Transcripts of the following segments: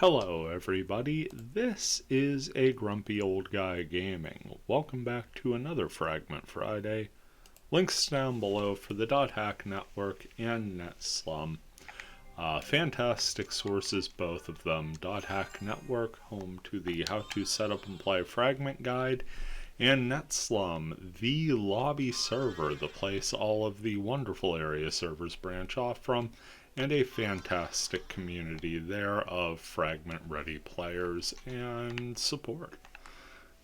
Hello everybody, this is a grumpy old guy gaming. Welcome back to another Fragment Friday. Links down below for the .hack network and NetSlum. Fantastic sources, both of them. .hack network, home to the how to set up and play Fragment guide, and NetSlum, the lobby server, the place all of the wonderful area servers branch off from, and a fantastic community there of Fragment ready players and support.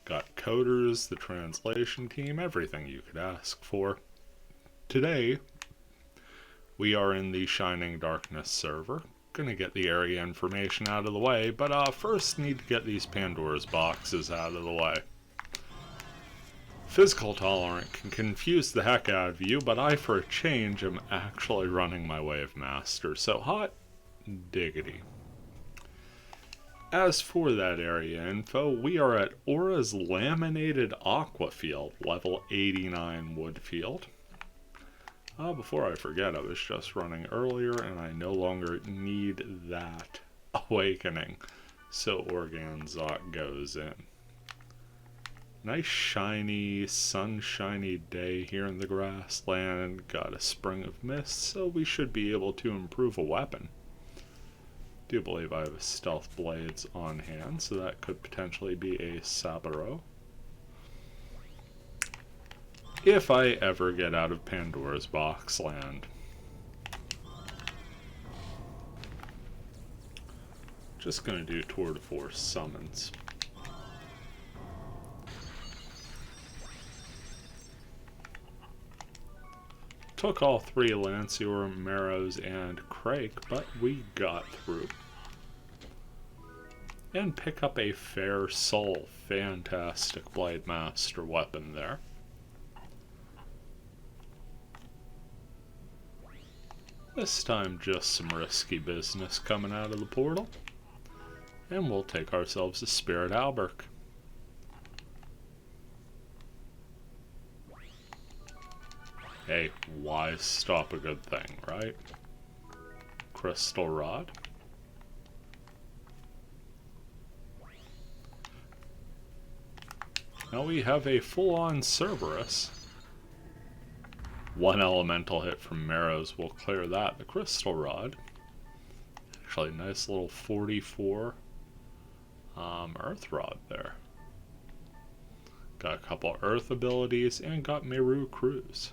Got coders, the translation team, everything you could ask for. Today, we are in the Shining Darkness server. Gonna get the area information out of the way, but first need to get these Pandora's boxes out of the way. Physical Tolerant can confuse the heck out of you, but I, for a change, am actually running my Wave Master, so hot diggity. As for that area info, we are at Aura's Laminated Aqua Field, level 89 Woodfield. Before I forget, I was just running earlier, and I no longer need that awakening, so Organzot goes in. Nice shiny, sunshiny day here in the grassland. Got a spring of mist, so we should be able to improve a weapon. Do believe I have a stealth blades on hand, so that could potentially be a Saburo. If I ever get out of Pandora's box land. Just gonna do tour de force summons. Took all three Lancior, Marrows, and Crake, but we got through. And pick up a Fair Soul. Fantastic Blade Master weapon there. This time just some risky business coming out of the portal. And we'll take ourselves a Spirit Alberk. Hey, why stop a good thing, right? Crystal Rod. Now we have a full-on Cerberus. One elemental hit from Marrows will clear that. The Crystal Rod. Actually, nice little 44 Earth Rod there. Got a couple Earth abilities and got Meru Cruise.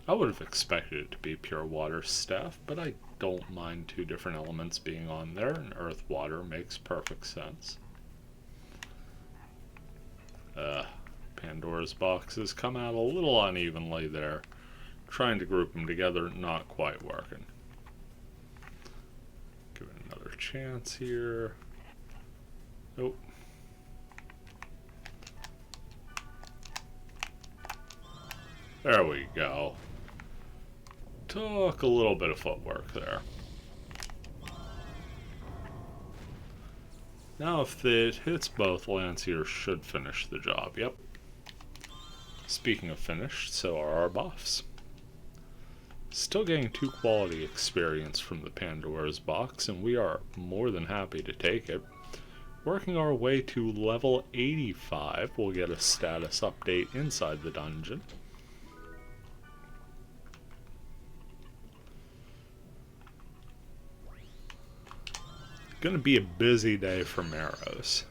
I would have expected it to be pure water staff, but I don't mind two different elements being on there, and earth water makes perfect sense. Pandora's boxes come out a little unevenly there. Trying to group them together, not quite working. Give it another chance here. Nope. There we go. Took a little bit of footwork there. Now if it hits both, Lanciers should finish the job. Yep. Speaking of finished, so are our buffs. Still getting 2 quality experience from the Pandora's box, and we are more than happy to take it. Working our way to level 85, we'll get a status update inside the dungeon. Gonna be a busy day for Marrows.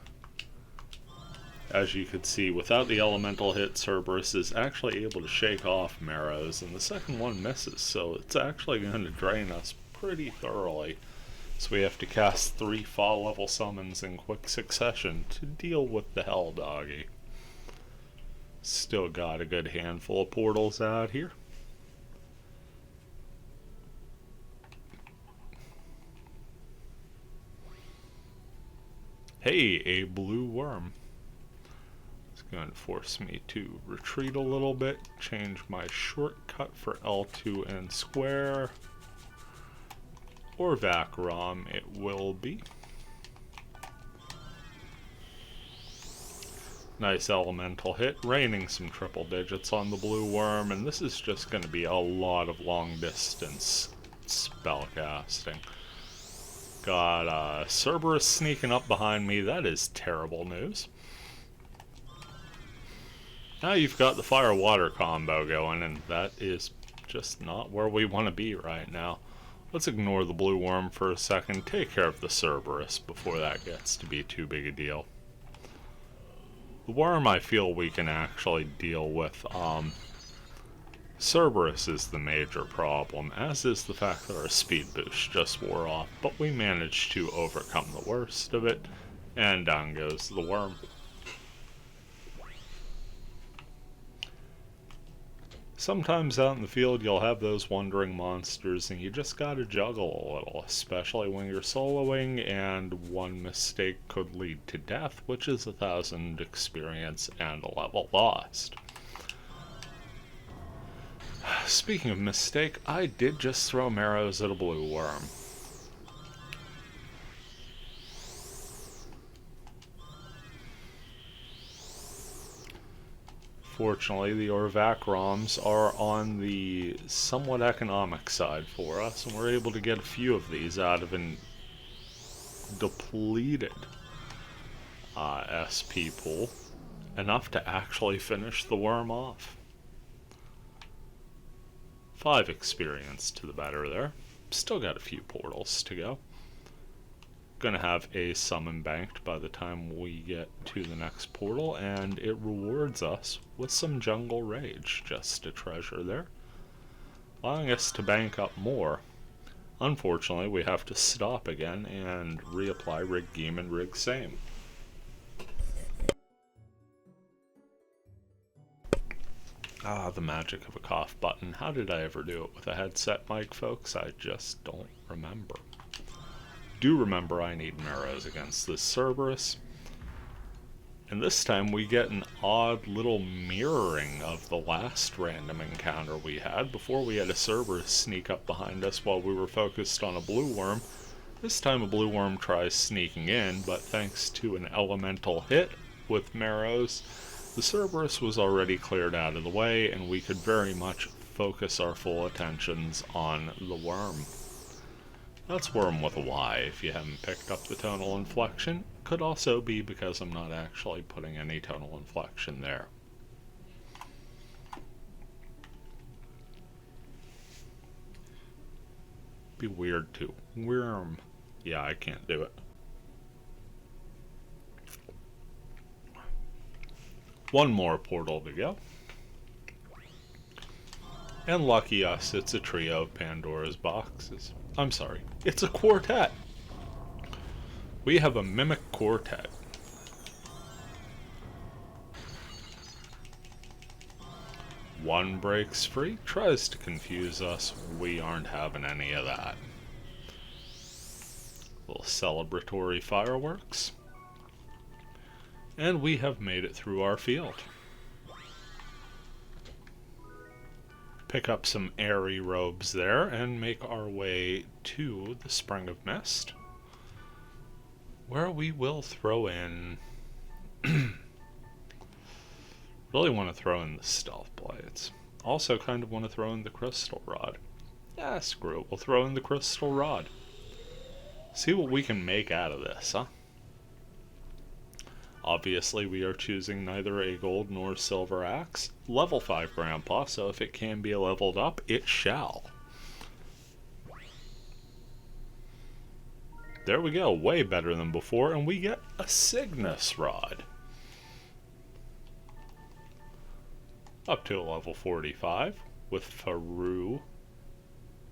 As you could see, without the elemental hit, Cerberus is actually able to shake off Marrows, and the second one misses, so it's actually going to drain us pretty thoroughly. So we have to cast 3 fall level summons in quick succession to deal with the Hell Doggy. Still got a good handful of portals out here. Hey, a blue worm. It's going to force me to retreat a little bit, change my shortcut for L2 and square, or Vakram it will be. Nice elemental hit, raining some triple digits on the blue worm, and this is just going to be a lot of long distance spellcasting. Got Cerberus sneaking up behind me. That is terrible news. Now you've got the fire-water combo going, and that is just not where we want to be right now. Let's ignore the blue worm for a second. Take care of the Cerberus before that gets to be too big a deal. The worm I feel we can actually deal with. Cerberus is the major problem, as is the fact that our speed boost just wore off, but we managed to overcome the worst of it, and down goes the worm. Sometimes out in the field you'll have those wandering monsters and you just gotta juggle a little, especially when you're soloing, and one mistake could lead to death, which is 1,000 experience and a level lost. Speaking of mistake, I did just throw marrows at a blue worm. Fortunately, the Orvac ROMs are on the somewhat economic side for us, and we're able to get a few of these out of an depleted SP pool, enough to actually finish the worm off. 5 experience to the better there. Still got a few portals to go. Gonna have a summon banked by the time we get to the next portal, and it rewards us with some jungle rage, just a treasure there, allowing us to bank up more. Unfortunately, we have to stop again and reapply Rig Geem and Rig Same. Ah, the magic of a cough button. How did I ever do it with a headset mic, folks? I just don't remember. Do remember I need marrows against this Cerberus. And this time we get an odd little mirroring of the last random encounter we had. Before we had a Cerberus sneak up behind us while we were focused on a blue worm. This time a blue worm tries sneaking in, but thanks to an elemental hit with marrows, the Cerberus was already cleared out of the way, and we could very much focus our full attentions on the worm. That's worm with a Y, if you haven't picked up the tonal inflection. Could also be because I'm not actually putting any tonal inflection there. Be weird to worm. Yeah, I can't do it. One more portal to go. And lucky us, it's a trio of Pandora's boxes. I'm sorry, it's a quartet. We have a Mimic Quartet. One breaks free, tries to confuse us. We aren't having any of that. Little celebratory fireworks. And we have made it through our field. Pick up some airy robes there and make our way to the Spring of Mist, where we will throw in really want to throw in the stealth blades. Also kind of want to throw in the crystal rod. Yeah, screw it, we'll throw in the crystal rod. See what we can make out of this, huh? Obviously, we are choosing neither a gold nor silver axe. Level 5 Grandpa, so if it can be leveled up, it shall. There we go, way better than before, and we get a Cygnus Rod. Up to a level 45, with Faru,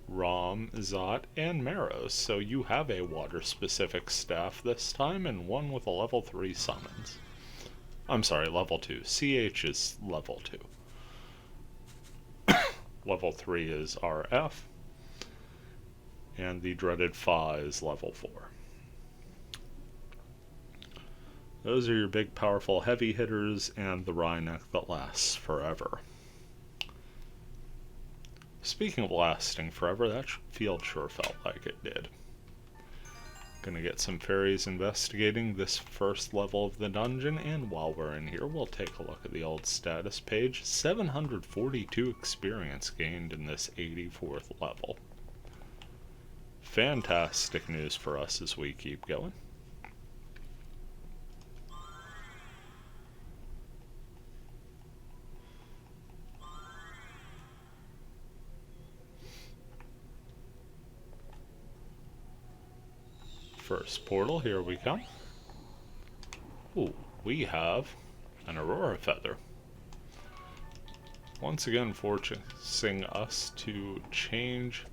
Rom, Zot, and Marrows, so you have a water-specific staff this time, and one with a level 3 summons. I'm sorry, level 2. CH is level 2. Level 3 is RF, and the dreaded Fa is level 4. Those are your big, powerful heavy hitters, and the Rhyneck that lasts forever. Speaking of lasting forever, that field sure felt like it did. Gonna get some fairies investigating this first level of the dungeon, and while we're in here, we'll take a look at the old status page. 742 experience gained in this 84th level. fantastic news for us as we keep going. First portal, here we come. Ooh, we have an Aurora Feather. Once again forcing us to change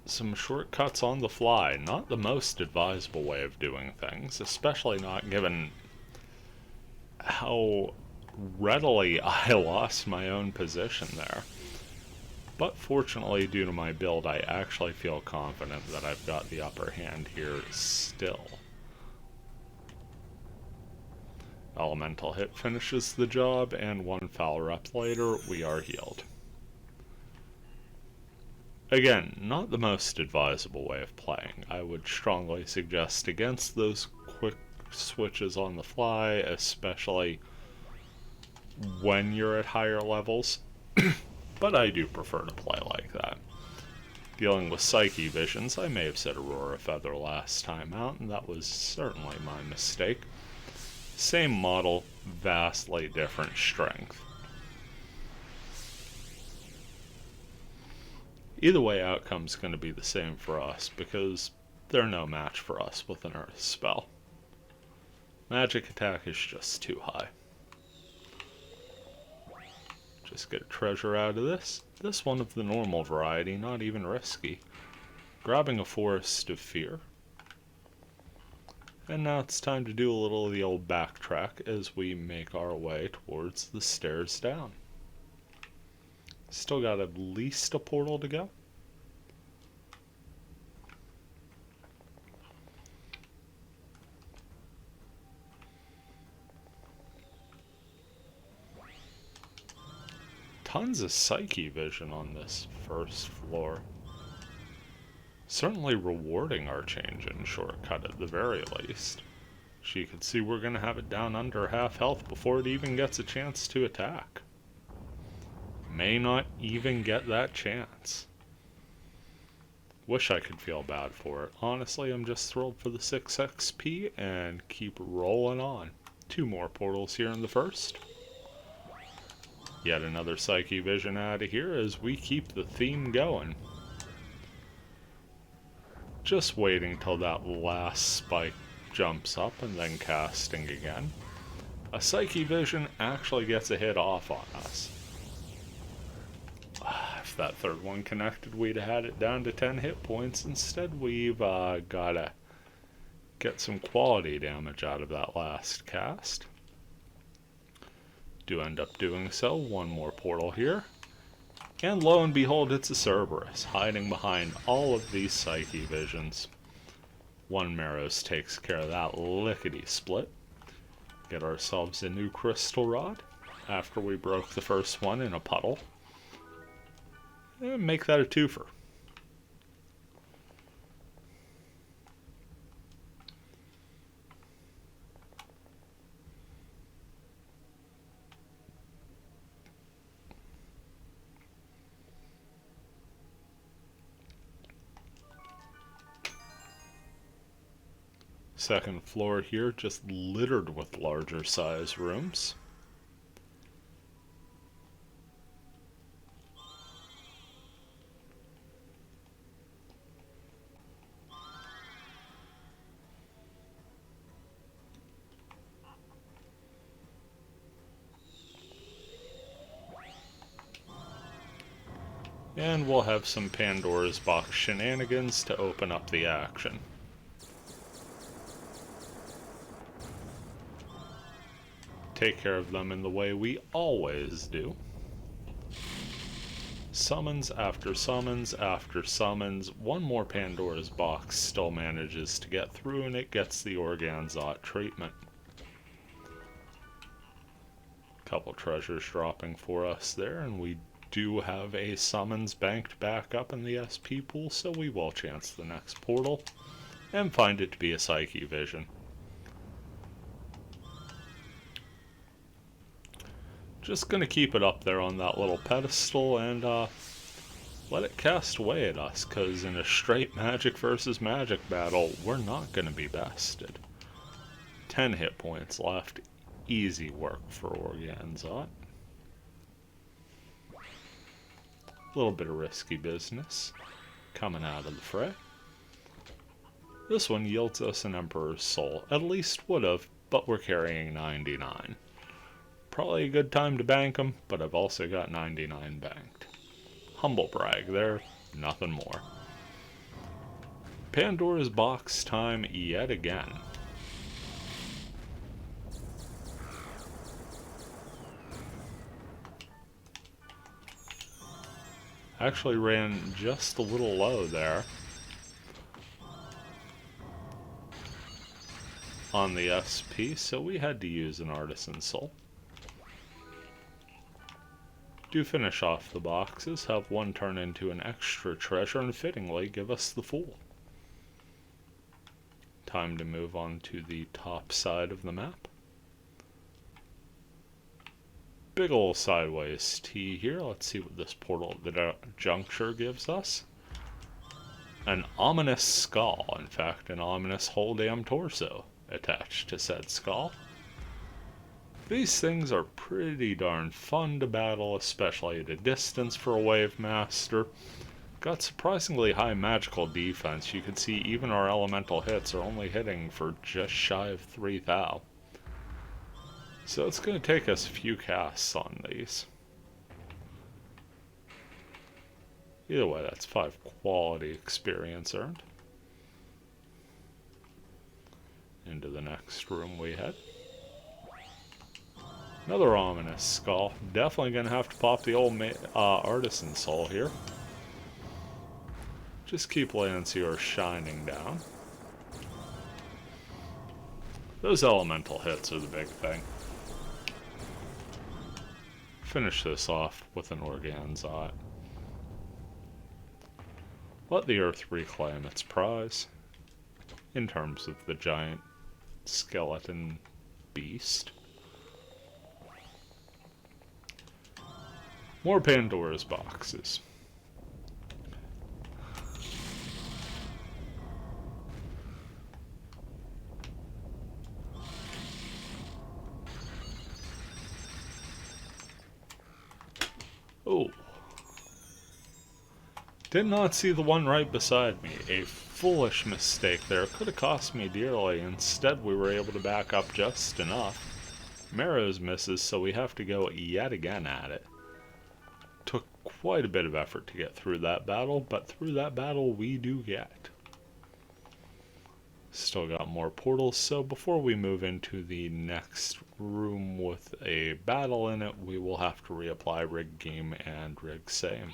some shortcuts on the fly. Not the most advisable way of doing things, especially not given how readily I lost my own position there. But fortunately, due to my build, I actually feel confident that I've got the upper hand here still. Elemental hit finishes the job, and one foul rep later, we are healed. Again, not the most advisable way of playing. I would strongly suggest against those quick switches on the fly, especially when you're at higher levels. But I do prefer to play like that. Dealing with Psyche Visions, I may have said Aurora Feather last time out, and that was certainly my mistake. Same model, vastly different strength. Either way, outcome's going to be the same for us, because they're no match for us with an Earth spell. Magic attack is just too high. Just get a treasure out of this. This one of the normal variety, not even risky. Grabbing a Forest of Fear. And now it's time to do a little of the old backtrack as we make our way towards the stairs down. Still got at least a portal to go. Tons of Psyche Vision on this first floor. Certainly rewarding our change in shortcut at the very least. She could see we're going to have it down under half health before it even gets a chance to attack. May not even get that chance. Wish I could feel bad for it. Honestly, I'm just thrilled for the 6 XP and keep rolling on. 2 more portals here in the first. Yet another Psyche Vision out of here as we keep the theme going. Just waiting till that last spike jumps up and then casting again. A Psyche Vision actually gets a hit off on us. If that third one connected, we'd have had it down to 10 hit points. Instead, we've gotta get some quality damage out of that last cast. Do end up doing so. One more portal here. And lo and behold, it's a Cerberus, hiding behind all of these Psyche Visions. One Meros takes care of that lickety-split. Get ourselves a new Crystal Rod, after we broke the first one in a puddle. And make that a twofer. Second floor here, just littered with larger size rooms. And we'll have some Pandora's Box shenanigans to open up the action. Take care of them in the way we always do. Summons after summons after summons. One more Pandora's Box still manages to get through, and it gets the Organzot treatment. Couple treasures dropping for us there, and we do have a summons banked back up in the SP pool, so we will chance the next portal and find it to be a Psyche Vision. Just gonna keep it up there on that little pedestal and let it cast away at us, because in a straight magic versus magic battle, we're not going to be bested. 10 hit points left. Easy work for Organzot. A little bit of risky business coming out of the fray. This one yields us an Emperor's Soul. At least would have, but we're carrying 99. Probably a good time to bank them, but I've also got 99 banked. Humble brag there, nothing more. Pandora's box time yet again. Actually ran just a little low there on the SP, so we had to use an Artisan Soul. Do finish off the boxes, have one turn into an extra treasure, and fittingly give us the Fool. Time to move on to the top side of the map. Big ol' sideways T here. Let's see what this portal at the juncture gives us. An ominous skull. In fact, an ominous whole damn torso attached to said skull. These things are pretty darn fun to battle, especially at a distance for a Wave Master. Got surprisingly high magical defense. You can see even our elemental hits are only hitting for just shy of 3,000. So it's going to take us a few casts on these. Either way, that's 5 quality experience earned. Into the next room we head. Another ominous skull. Definitely going to have to pop the old Artisan Soul here. Just keep Lancier shining down. Those elemental hits are the big thing. Finish this off with an Organzot. Let the Earth reclaim its prize. In terms of the giant skeleton beast. More Pandora's boxes. Oh. Did not see the one right beside me. A foolish mistake there. Could have cost me dearly. Instead, we were able to back up just enough. Marrows misses, so we have to go yet again at it. Took quite a bit of effort to get through that battle, but through that battle we do get. Still got more portals, so before we move into the next room with a battle in it, we will have to reapply Rig Game and Rig Same.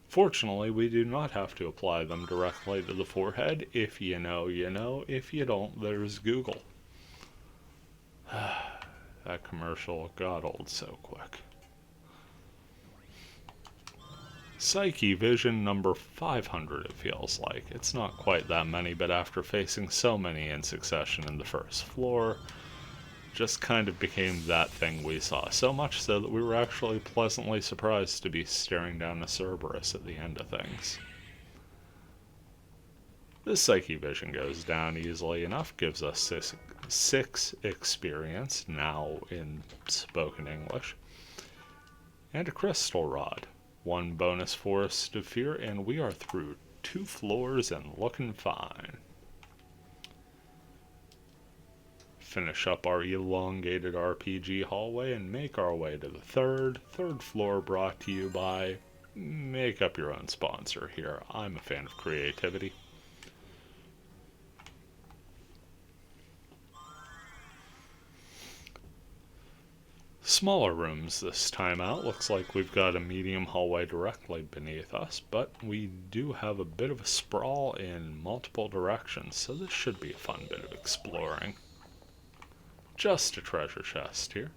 Fortunately, we do not have to apply them directly to the forehead. If you know, you know. If you don't, there's Google. That commercial got old so quick. Psyche Vision number 500, it feels like. It's not quite that many, but after facing so many in succession in the first floor, just kind of became that thing we saw. So much so that we were actually pleasantly surprised to be staring down a Cerberus at the end of things. This Psyche Vision goes down easily enough, gives us 6 experience, now in spoken English, and a Crystal Rod. 1 bonus Forest of Fear, and we are through 2 floors and looking fine. Finish up our elongated RPG hallway and make our way to the third floor, brought to you by make up your own sponsor here. I'm a fan of creativity. Smaller rooms this time out. Looks like we've got a medium hallway directly beneath us, but we do have a bit of a sprawl in multiple directions, so this should be a fun bit of exploring. Just a treasure chest here.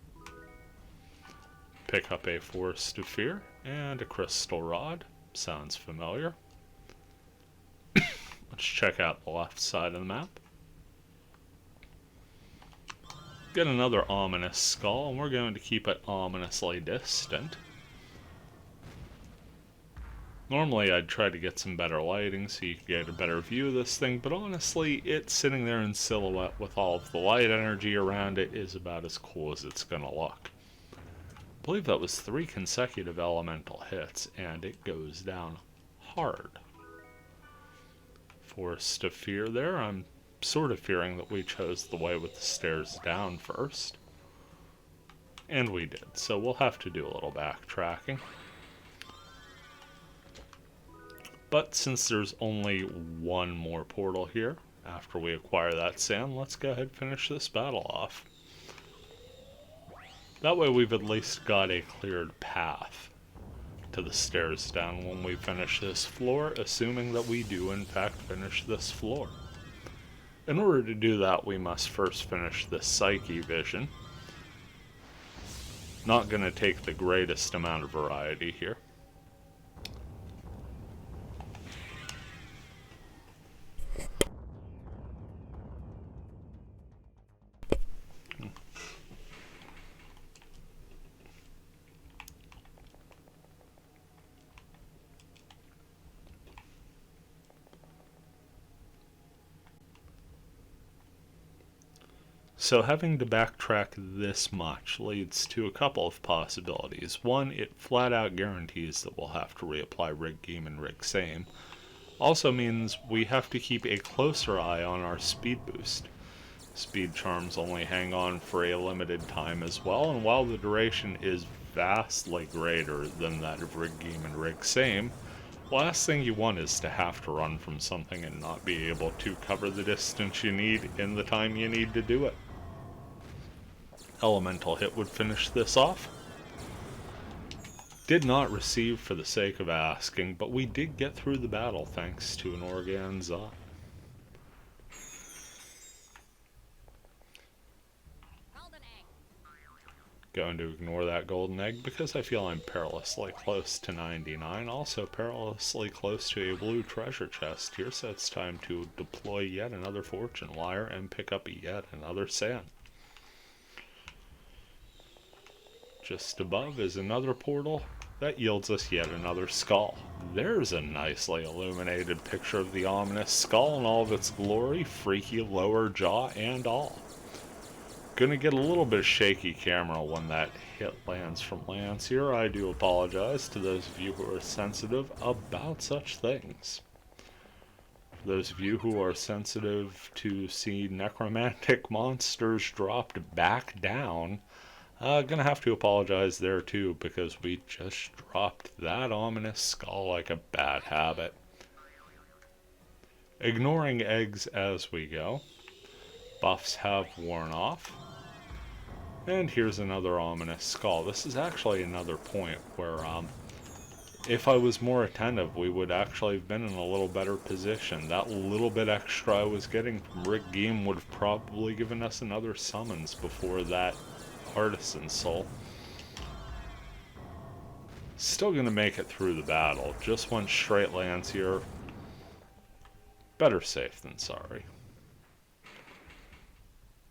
Pick up a Forest of Fear and a Crystal Rod. Sounds familiar. Let's check out the left side of the map. Get another ominous skull, and we're going to keep it ominously distant. Normally I'd try to get some better lighting so you could get a better view of this thing, but honestly, it sitting there in silhouette with all of the light energy around it is about as cool as it's gonna look. I believe that was 3 consecutive elemental hits, and it goes down hard. Forced to fear there. I'm sort of fearing that we chose the way with the stairs down first. And we did, so we'll have to do a little backtracking. But since there's only one more portal here, after we acquire that sand, let's go ahead and finish this battle off. That way we've at least got a cleared path to the stairs down when we finish this floor, assuming that we do in fact finish this floor. In order to do that, we must first finish this Psyche vision. Not going to take the greatest amount of variety here. So having to backtrack this much leads to a couple of possibilities. One, it flat out guarantees that we'll have to reapply Rig Game and Rig Same. Also means we have to keep a closer eye on our speed boost. Speed charms only hang on for a limited time as well, and while the duration is vastly greater than that of Rig Game and Rig Same, last thing you want is to have to run from something and not be able to cover the distance you need in the time you need to do it. Elemental hit would finish this off. Did not receive for the sake of asking, but we did get through the battle thanks to an organza. Going to ignore that golden egg because I feel I'm perilously close to 99. Also perilously close to a blue treasure chest here, so it's time to deploy yet another fortune wire and pick up yet another sand. Just above is another portal that yields us yet another skull. There's a nicely illuminated picture of the ominous skull in all of its glory, freaky lower jaw and all. Gonna get a little bit of shaky camera when that hit lands from Lance here. I do apologize to those of you who are sensitive about such things. For those of you who are sensitive to see necromantic monsters dropped back down, gonna have to apologize there too, because we just dropped that ominous skull like a bad habit. Ignoring eggs as we go. Buffs have worn off. And here's another ominous skull. This is actually another point where, if I was more attentive, we would actually have been in a little better position. That little bit extra I was getting from Rick Game would have probably given us another summons before that Artisan Soul. Still gonna make it through the battle. Just went straight lance here. Better safe than sorry.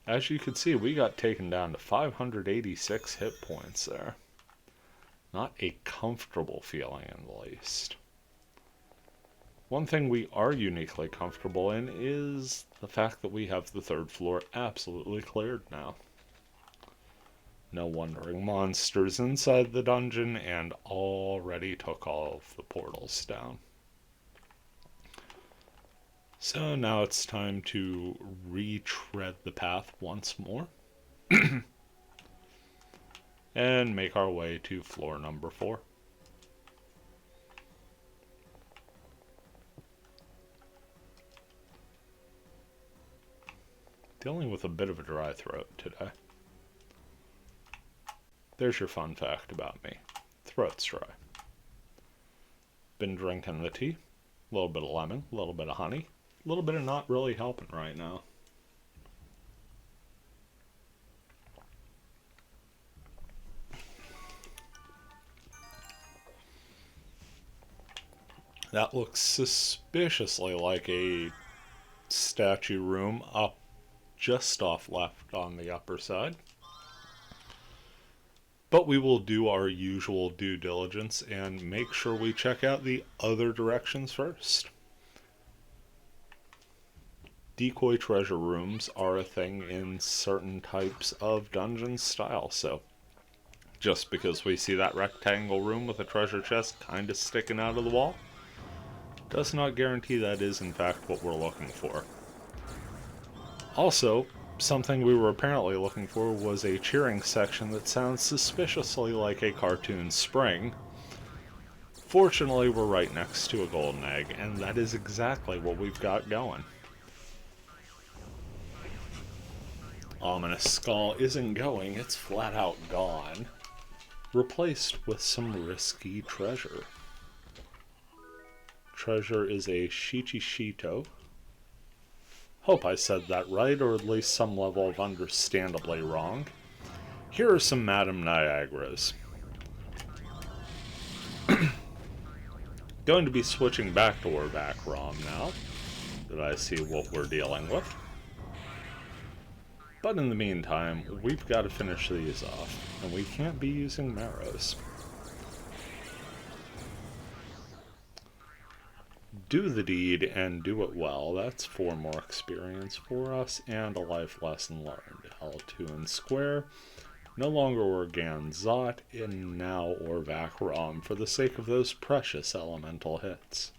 As you can see, we got taken down to 586 hit points there. Not a comfortable feeling in the least. One thing we are uniquely comfortable in is the fact that we have the third floor absolutely cleared now. No wandering monsters inside the dungeon, and already took all of the portals down. So now it's time to retread the path once more. And make our way to floor number 4. Dealing with a bit of a dry throat today. There's your fun fact about me. Throat's dry. Been drinking the tea. A little bit of lemon, a little bit of honey. A little bit of not really helping right now. That looks suspiciously like a statue room up just off left on the upper side. But we will do our usual due diligence and make sure we check out the other directions first. Decoy treasure rooms are a thing in certain types of dungeon style, so just because we see that rectangle room with a treasure chest kind of sticking out of the wall does not guarantee that is in fact what we're looking for. Also, something we were apparently looking for was a cheering section that sounds suspiciously like a cartoon spring. Fortunately, we're right next to a golden egg, and that is exactly what we've got going. Ominous Skull isn't going, it's flat out gone. Replaced with some risky treasure. Treasure is a Shichishito. Hope I said that right, or at least some level of understandably wrong. Here are some Madame Niagaras. Going to be switching back to Orvac ROM now, that I see what we're dealing with. But in the meantime, we've got to finish these off, and we can't be using marrows. Do the deed and do it well. That's 4 more experience for us and a life lesson learned. L2 and square. No longer Organzot, and now Orvac ROM for the sake of those precious elemental hits.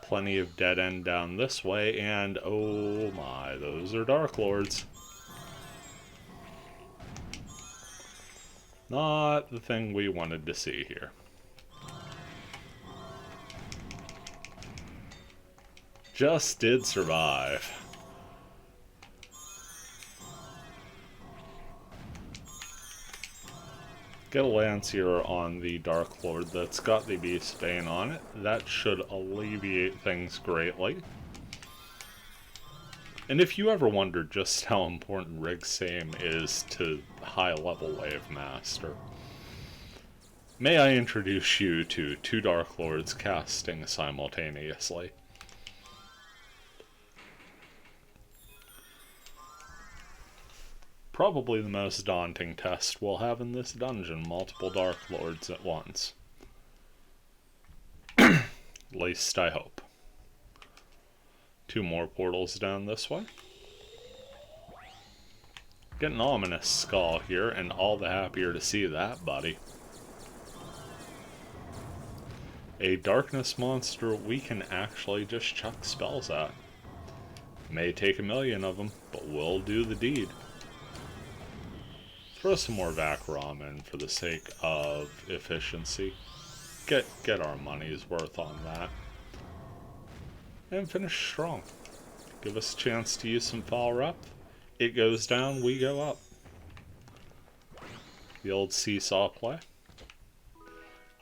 Plenty of dead end down this way, and oh my, those are Dark Lords. Not the thing we wanted to see here. Just did survive. Get a Lancier on the Dark Lord that's got the Beast Bane on it. That should alleviate things greatly. And if you ever wondered just how important Rig Same is to high level Wave Master, may I introduce you to 2 Dark Lords casting simultaneously. Probably the most daunting test we'll have in this dungeon, multiple Dark Lords at once. At least I hope. 2 more portals down this way. Get an Ominous Skull here, and all the happier to see that, buddy. A darkness monster we can actually just chuck spells at. May take 1,000,000 of them, but we'll do the deed. Throw some more Vac ROM in for the sake of efficiency. Get our money's worth on that. And finish strong. Give us a chance to use some foul rep. It goes down, we go up. The old seesaw play.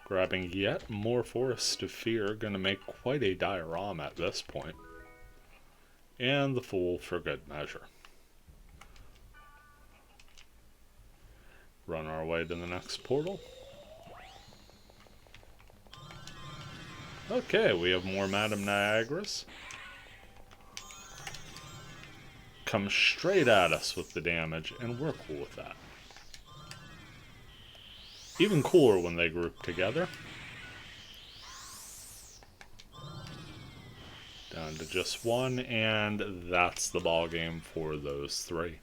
Grabbing yet more Forest of Fear, gonna make quite a diorama at this point. And the Fool for good measure. Run our way to the next portal. Okay, we have more Madame Niagaras. Come straight at us with the damage, and we're cool with that. Even cooler when they group together. Down to just 1, and that's the ball game for those 3.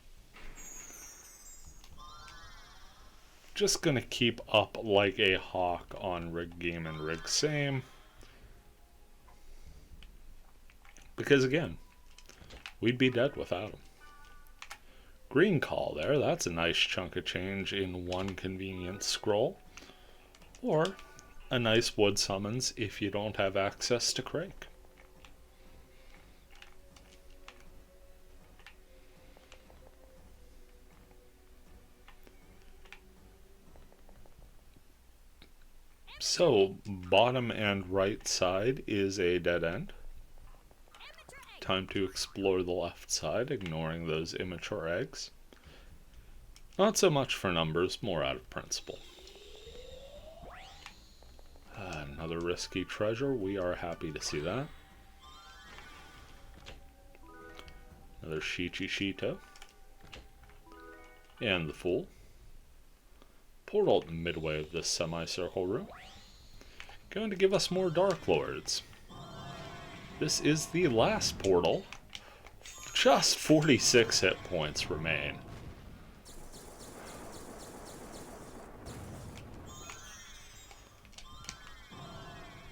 Just gonna keep up like a hawk on Rig Game and Rig Same. Because again, we'd be dead without them. Green Call there, that's a nice chunk of change in 1 convenient scroll. Or a nice wood summons if you don't have access to Crake. So, bottom and right side is a dead end. Time to explore the left side, ignoring those immature eggs. Not so much for numbers, more out of principle. Another risky treasure, we are happy to see that. Another Shito. And the Fool. Portal midway of this semicircle room. Going to give us more Dark Lords. This is the last portal. Just 46 hit points remain.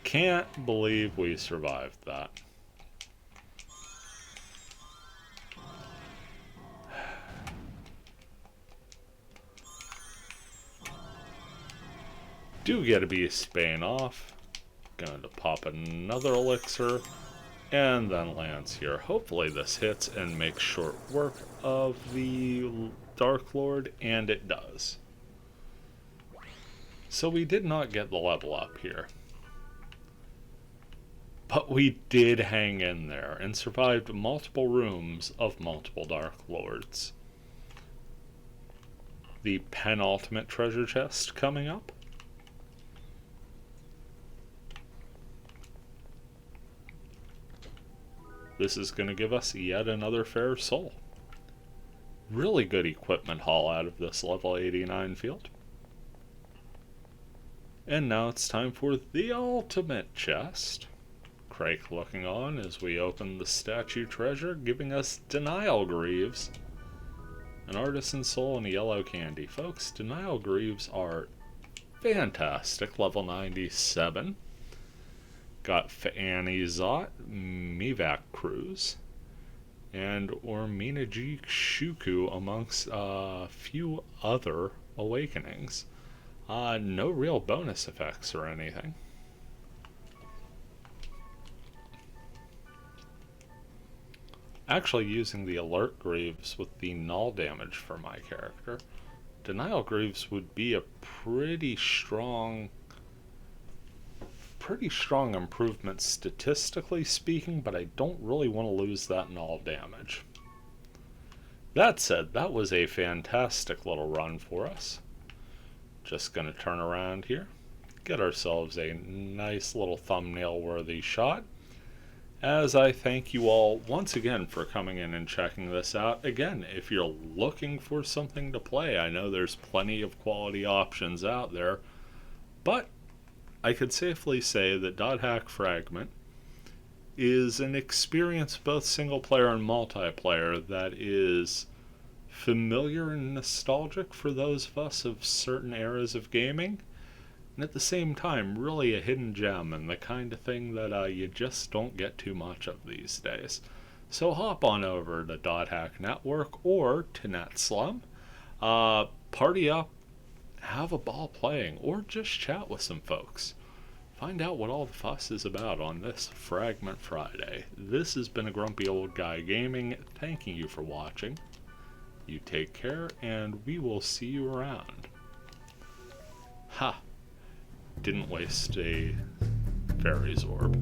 Can't believe we survived that. Do get a Beast Bane off. Going to pop another elixir. And then lands here. Hopefully this hits and makes short work of the Dark Lord. And it does. So we did not get the level up here. But we did hang in there and survived multiple rooms of multiple Dark Lords. The penultimate treasure chest coming up. This is going to give us yet another fair soul. Really good equipment haul out of this level 89 field. And now it's time for the ultimate chest. Crake looking on as we open the statue treasure, giving us Denial Greaves, an Artisan Soul, and a yellow candy. Folks, Denial Greaves are fantastic. Level 97. Got Fanny Zot, Mivak Cruz, and Ormina G. Shuku amongst a few other awakenings. No real bonus effects or anything. Actually using the Alert Greaves with the null damage for my character, Denial Greaves would be a pretty strong improvement statistically speaking, but I don't really want to lose that null damage. That said, that was a fantastic little run for us. Just going to turn around here, get ourselves a nice little thumbnail worthy shot, as I thank you all once again for coming in and checking this out. Again, if you're looking for something to play, I know there's plenty of quality options out there, but I could safely say that .hack Fragment is an experience both single player and multiplayer that is familiar and nostalgic for those of us of certain eras of gaming, and at the same time really a hidden gem and the kind of thing that you just don't get too much of these days. So hop on over to .hack Network or to NetSlum, party up, have a ball playing, or just chat with some folks. Find out what all the fuss is about on this Fragment Friday. This has been a Grumpy Old Guy Gaming, thanking you for watching. You take care, and we will see you around. Ha! Didn't waste a fairy's orb.